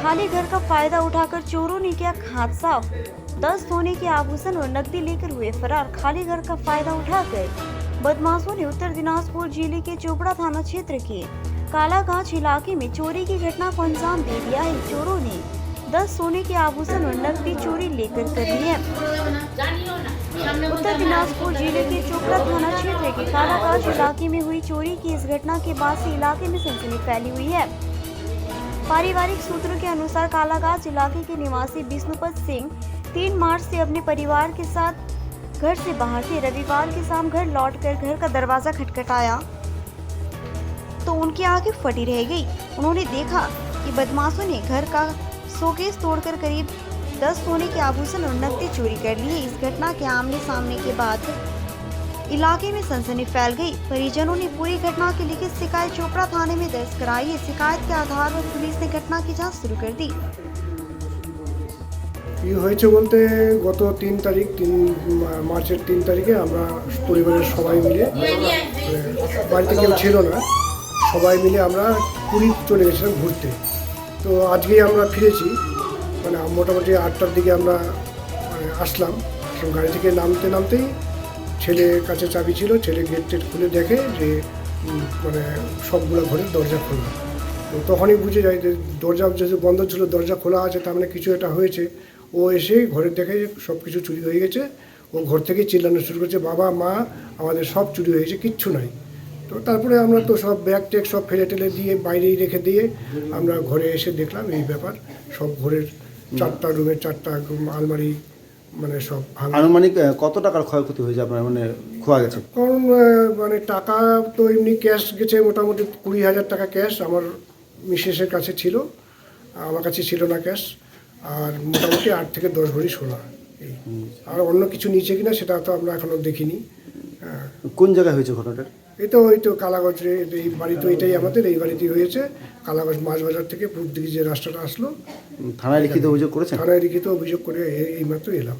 खाली घर का फायदा उठाकर चोरों ने किया खाद साफ। 10 सोने के आभूषण और नकदी लेकर हुए फरार। खाली घर का फायदा उठाकर बदमाशों ने उत्तर दिनाजपुर जिले के चोपड़ा थाना क्षेत्र के कालागांच इलाके में चोरी की घटना को अंजाम दे दिया है। चोरों ने 10 सोने के आभूषण और नकदी चोरी लेकर कर ली है। उत्तर दिनाजपुर जिले के चोपड़ा थाना क्षेत्र के कालागांच इलाके में हुई चोरी की इस घटना के बाद से इलाके में सनसनी फैली हुई है। पारिवारिक सूत्रों के अनुसार कालागांच इलाके के निवासी विष्णुपत सिंह 3 मार्च से अपने परिवार के साथ घर से बाहर थे। रविवार की शाम घर लौटकर घर का दरवाजा खटखटाया तो उनकी आंखें फटी रह गई। उन्होंने देखा कि बदमाशों ने घर का शोकेस तोड़कर करीब 10 सोने के आभूषण और नकदी चोरी कर लिए। इस घटना के आमने सामने के बाद इलाके में सनसनी फैल गई। परिजनों ने पूरी घटना की लिखित शिकायत चोपड़ा थाने में दर्ज कराई है। शिकायत के आधार पर पुलिस ने घटना की जांच शुरू कर दी। কি হয়েছে বলতে গত 3 মার্চের 3 তারিখে আমরা পরিবারের সবাই মিলে বাড়িতে কেউ ছিল না, সবাই মিলে আমরা পুরী চলে গেছিলাম ঘুরতে। তো আজকেই আমরা ফিরেছি, মানে মোটামুটি 8টার দিকে আমরা আসলাম। গাড়ি থেকে নামতেই ছেলের কাছে চাবি ছিল, ছেলে গেট খুলে দেখে যে মানে সবগুলো ঘরের দরজা খোলা। তো তখনই বুঝে যায় যে দরজা যেহেতু বন্ধ ছিল, দরজা খোলা আছে, তার মানে কিছু একটা হয়েছে। ও এসে ঘরে দেখে সব কিছু চুরি হয়ে গেছে। ও ঘর থেকে চিল্লানো শুরু করছে, বাবা মা আমাদের সব চুরি হয়েছে, কিচ্ছু নাই। তো তারপরে আমরা তো সব ব্যাগ ট্যাগ সব ফেলে টেলে দিয়ে বাইরেই রেখে দিয়ে আমরা ঘরে এসে দেখলাম এই ব্যাপার। সব ঘরের 4টা রুমের 4টা আলমারি মানে সব ভাঙা। আনুমানিক কত টাকার ক্ষয়ক্ষতি হয়েছে আপনার মানে খোয়া গেছে? কারণ মানে টাকা তো এমনি ক্যাশ গেছে মোটামুটি 20,000 টাকা ক্যাশ আমার মিসেসের কাছে ছিল, আমার কাছে ছিল না ক্যাশ। আর মোটামুটি 8 থেকে 10 ভরি সোনা। আর অন্য কিছু নিচে কিনা সেটা তো আমরা এখনো দেখিনি। কোন জায়গায় হয়েছে ঘটনাটা? এই তো কালাগঞ্জে, এই বাড়ি তো এটাই আমাদের, এই বাড়িতেই হয়েছে। কালাগঞ্জ মাছ বাজার থেকে পূর্ব দিকে যে রাস্তাটা আসলো। থানায় লিখিত অভিযোগ করেছেন? থানায় লিখিত অভিযোগ করে এইমাত্র এলাম।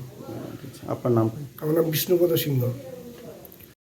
আপনার নাম? আমার নাম বিষ্ণুপদ সিংহ।